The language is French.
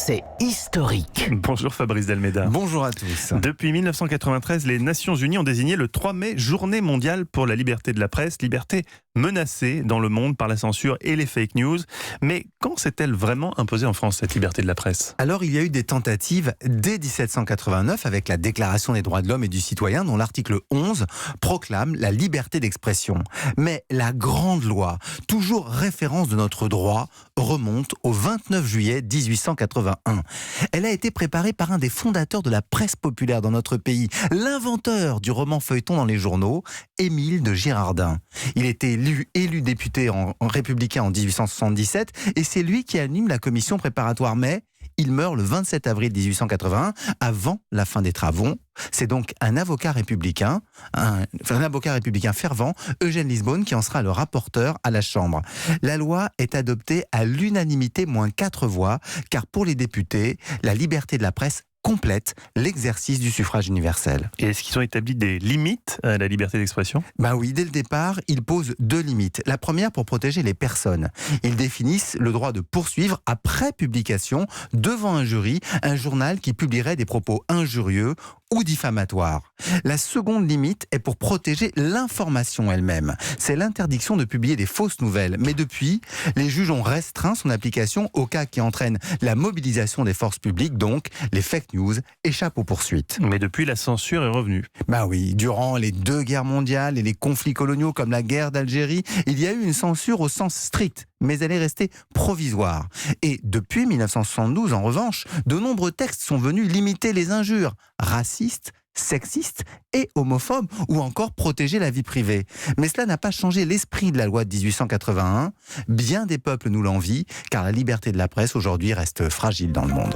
c'est historique. Bonjour Fabrice Delmeda. Bonjour à tous. Depuis 1993, les Nations Unies ont désigné le 3 mai Journée mondiale pour la liberté de la presse, liberté menacée dans le monde par la censure et les fake news. Mais quand s'est-elle vraiment imposée en France, cette liberté de la presse ? Alors, il y a eu des tentatives dès 1789 avec la Déclaration des droits de l'homme et du citoyen dont l'article 11 proclame la liberté d'expression. Mais la grande loi, toujours référence de notre droit, remonte au 29 juillet 1881. Elle a été préparée par un des fondateurs de la presse populaire dans notre pays, l'inventeur du roman feuilleton dans les journaux, Émile de Girardin. Il était élu député en républicain en 1877 et c'est lui qui anime la commission préparatoire. Mais il meurt le 27 avril 1881, avant la fin des travaux. C'est donc un avocat républicain fervent, Eugène Lisbonne, qui en sera le rapporteur à la Chambre. La loi est adoptée à l'unanimité moins 4 voix, car pour les députés, la liberté de la presse complète l'exercice du suffrage universel. Et est-ce qu'ils ont établi des limites à la liberté d'expression ? Ben oui, dès le départ, ils posent 2 limites. La première, pour protéger les personnes. Ils définissent le droit de poursuivre, après publication, devant un jury, un journal qui publierait des propos injurieux ou diffamatoires. La seconde limite est pour protéger l'information elle-même. C'est l'interdiction de publier des fausses nouvelles. Mais depuis, les juges ont restreint son application aux cas qui entraînent la mobilisation des forces publiques, donc les fake news échappent aux poursuites. Mais depuis, la censure est revenue. Ben oui, durant les 2 guerres mondiales et les conflits coloniaux comme la guerre d'Algérie, il y a eu une censure au sens strict, mais elle est restée provisoire. Et depuis 1972, en revanche, de nombreux textes sont venus limiter les injures racistes, sexistes et homophobes, ou encore protéger la vie privée. Mais cela n'a pas changé l'esprit de la loi de 1881. Bien des peuples nous l'envient, car la liberté de la presse aujourd'hui reste fragile dans le monde.